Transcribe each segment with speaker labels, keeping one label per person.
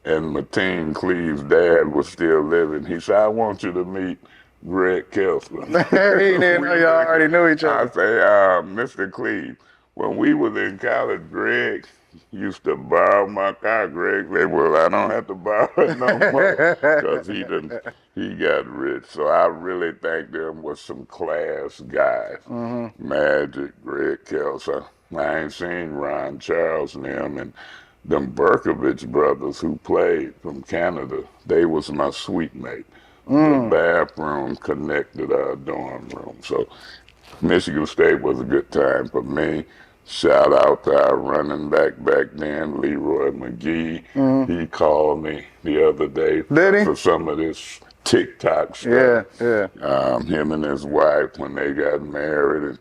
Speaker 1: and Mateen Cleave's dad was still living. He said, "I want you to meet Greg Kelson."
Speaker 2: He didn't know y'all already knew each
Speaker 1: I
Speaker 2: other.
Speaker 1: say, Mr. Cleve, when we was in college, Greg used to borrow my car. Greg said, "Well, I don't have to borrow it no more," because he got rich. So I really think them was some class guys. Magic, Greg Kelson. I ain't seen Ron Charles and them, and them Berkovich brothers who played from Canada. They was my suite mate. The bathroom connected our dorm room. So Michigan State was a good time for me. Shout out to our running back then, Leroy McGee. He called me the other day
Speaker 2: Did he?
Speaker 1: for some of this TikTok
Speaker 2: Yeah,
Speaker 1: stuff.
Speaker 2: yeah.
Speaker 1: Him and his wife when they got married, and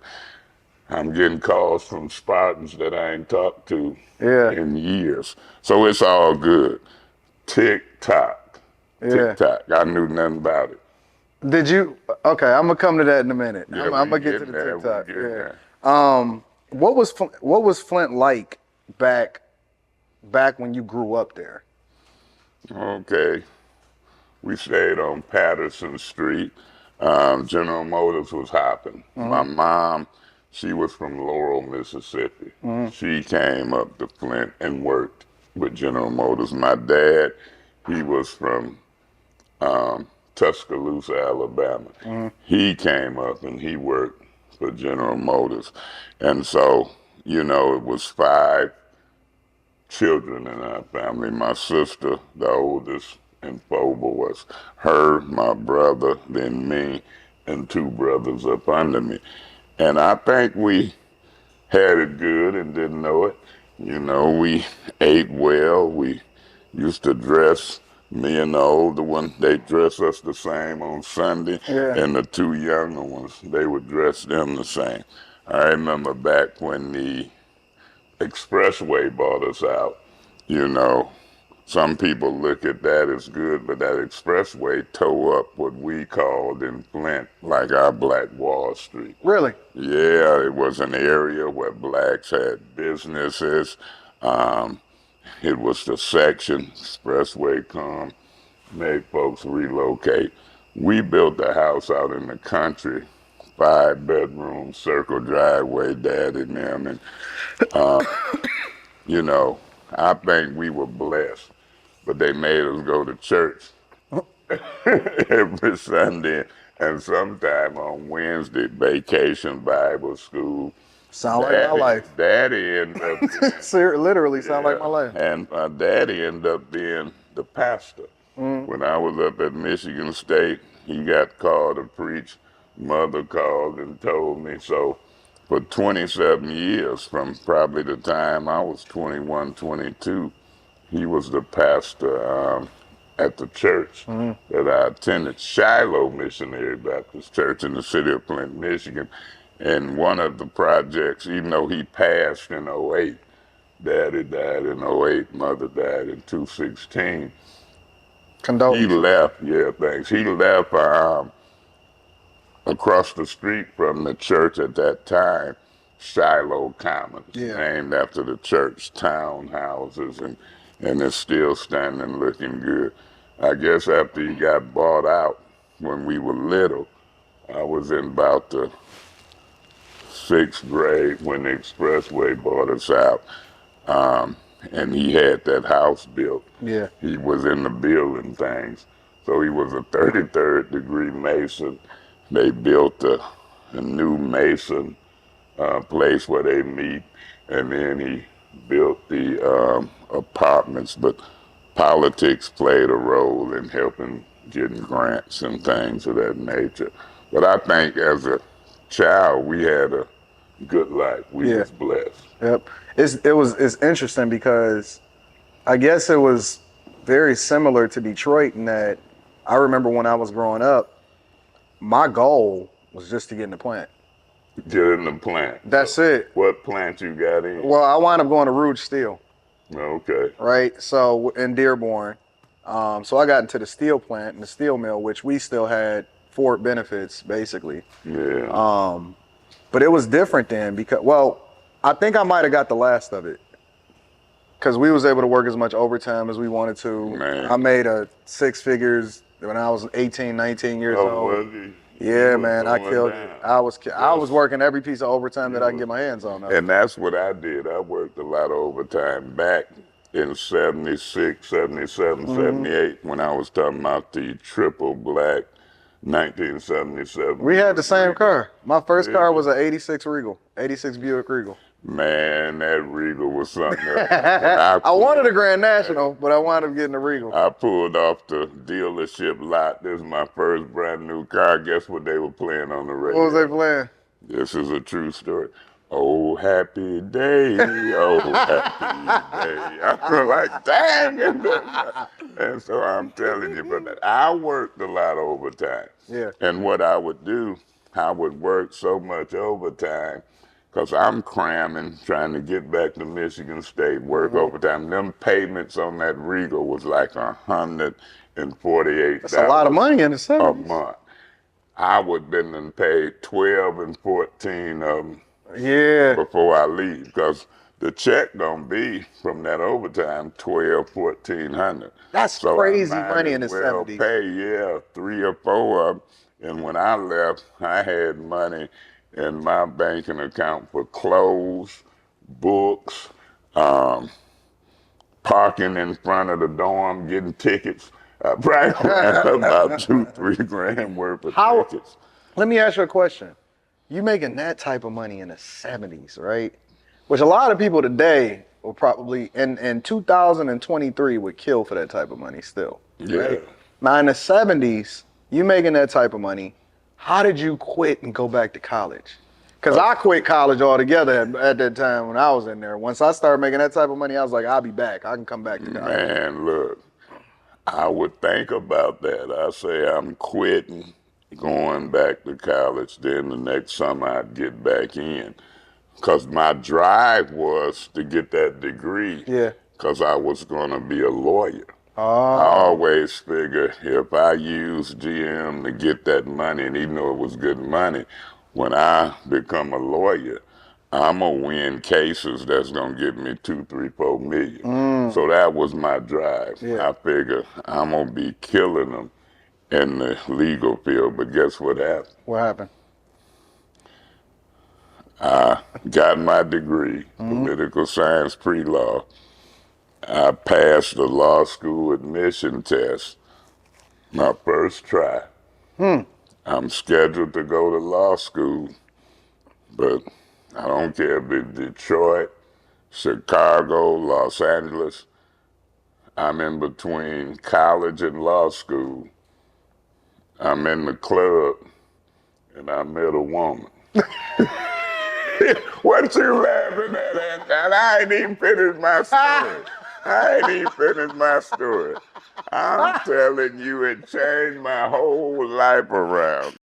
Speaker 1: I'm getting calls from Spartans that I ain't talked to
Speaker 2: Yeah,
Speaker 1: in years. So it's all good. TikTok,
Speaker 2: yeah.
Speaker 1: TikTok. I knew nothing about it.
Speaker 2: Did you? Okay, I'm gonna come to that in a minute.
Speaker 1: Yeah,
Speaker 2: I'm
Speaker 1: we
Speaker 2: gonna get to
Speaker 1: getting
Speaker 2: the
Speaker 1: there. We
Speaker 2: TikTok.
Speaker 1: getting
Speaker 2: Yeah.
Speaker 1: there.
Speaker 2: What was Flint like back when you grew up there?
Speaker 1: Okay. We stayed on Patterson Street. General Motors was hopping. My mom, she was from Laurel, Mississippi. She came up to Flint and worked with General Motors. My dad, he was from Tuscaloosa, Alabama. He came up and he worked for General Motors. And so, it was five children in our family. My sister, the oldest, and four boys. Her, my brother, then me, and two brothers up under me. And I think we had it good and didn't know it. We ate well. We used to dress, me and the older one, they dress us the same on Sunday,
Speaker 2: Yeah.
Speaker 1: and the two younger ones, they would dress them the same. I remember back when the expressway bought us out, you know, some people look at that as good, but that expressway tore up what we called in Flint, like our Black Wall Street.
Speaker 2: Really?
Speaker 1: Yeah, it was an area where blacks had businesses. Um, it was the section, expressway come, made folks relocate. We built a house out in the country, 5 bedroom, circle driveway, dad and them, and you know, I think we were blessed, but they made us go to church every Sunday and sometime on Wednesday, vacation Bible school.
Speaker 2: Sound like my life.
Speaker 1: Daddy ended up being,
Speaker 2: Literally sound like
Speaker 1: yeah,
Speaker 2: my life.
Speaker 1: and my daddy ended up being the pastor. When I was up at Michigan State, he got called to preach. Mother called and told me. So for 27 years, from probably the time I was 21, 22, he was the pastor at the church that I attended, Shiloh Missionary Baptist Church in the city of Flint, Michigan. And one of the projects, even though he passed in '08, daddy died in '08, mother died in 2016. He
Speaker 2: Condolences.
Speaker 1: left, yeah, thanks. He left across the street from the church at that time, Shiloh Commons,
Speaker 2: Yeah.
Speaker 1: named after the church, townhouses, and it's still standing looking good. I guess after he got bought out when we were little, I was in about the 6th grade when the expressway bought us out. And he had that house built.
Speaker 2: Yeah.
Speaker 1: He was in the building things. So he was a 33rd degree Mason. They built a new Mason place where they meet, and then he built the apartments. But politics played a role in helping getting grants and things of that nature. But I think as a child, we had a good life. We
Speaker 2: Yeah.
Speaker 1: was blessed.
Speaker 2: Yep. It's interesting because I guess it was very similar to Detroit in that I remember when I was growing up, my goal was just to get in the plant.
Speaker 1: Get in the plant.
Speaker 2: That's it.
Speaker 1: What plant you got in?
Speaker 2: Well, I wound up going to Rouge Steel,
Speaker 1: Okay.
Speaker 2: right? So in Dearborn, so I got into the steel plant and the steel mill, which we still had Ford benefits basically.
Speaker 1: Yeah.
Speaker 2: But it was different then because, well, I think I might have got the last of it. because we was able to work as much overtime as we wanted to.
Speaker 1: Man.
Speaker 2: I made a 6 figures when I was 18, 19 years
Speaker 1: Oh,
Speaker 2: old.
Speaker 1: was you?
Speaker 2: Yeah,
Speaker 1: You
Speaker 2: man, I
Speaker 1: going
Speaker 2: killed
Speaker 1: down.
Speaker 2: it. I was working every piece of overtime that I can get my hands on. Though.
Speaker 1: And that's what I did. I worked a lot of overtime back in 76, 77, 78 when I was talking about the triple black 1977.
Speaker 2: We had the same car. My first car was
Speaker 1: Yeah.
Speaker 2: an 86 Regal, 86 Buick Regal.
Speaker 1: Man, that Regal was something else.
Speaker 2: I wanted a Grand National, but I wound up getting a Regal.
Speaker 1: I pulled off the dealership lot. This is my first brand new car. Guess what they were playing on the radio?
Speaker 2: What was they playing?
Speaker 1: This is a true story. Oh, happy day. Oh, happy day. I'm like, dang it. And so I'm telling you, but I worked a lot of overtime.
Speaker 2: Yeah.
Speaker 1: And what I would do, I would work so much overtime because I'm cramming, trying to get back to Michigan State, work overtime. Them payments on that Regal was like $148.
Speaker 2: That's a lot of money in the
Speaker 1: a
Speaker 2: 70s.
Speaker 1: month. I would have been paid 12 and 14 of them
Speaker 2: Yeah.
Speaker 1: before I leave because the check gonna be from that overtime 12, 1400.
Speaker 2: That's
Speaker 1: So
Speaker 2: crazy
Speaker 1: I might
Speaker 2: money in the
Speaker 1: as well
Speaker 2: 70s.
Speaker 1: pay, yeah, 3 or 4 of them. And when I left, I had money in my banking account for clothes, books, parking in front of the dorm, getting tickets. I probably ran about 2-3 grand worth of tickets.
Speaker 2: Let me ask you a question. You making that type of money in the 70s, right? Which a lot of people today will probably, in 2023, would kill for that type of money still.
Speaker 1: Yeah.
Speaker 2: Right? Now, in the 70s, you making that type of money, how did you quit and go back to college? Because I quit college altogether at that time when I was in there. Once I started making that type of money, I was like, I'll be back. I can come back to college.
Speaker 1: Man, look, I would think about that. I say I'm quitting, going back to college. Then the next summer I'd get back in. Because my drive was to get that degree.
Speaker 2: Yeah.
Speaker 1: Because I was going to be a lawyer.
Speaker 2: Oh.
Speaker 1: I always figured if I used GM to get that money, and even though it was good money, when I become a lawyer, I'm going to win cases that's going to give me 2, 3, 4 million. So that was my drive.
Speaker 2: Yeah.
Speaker 1: I figured I'm going to be killing them in the legal field. But guess what happened?
Speaker 2: What happened?
Speaker 1: I got my degree, political science pre-law. I passed the law school admission test, my first try. I'm scheduled to go to law school, but I don't care if it's Detroit, Chicago, Los Angeles. I'm in between college and law school. I'm in the club, and I met a woman. What you laughing at? And I ain't even finished my story. I'm telling you, it changed my whole life around.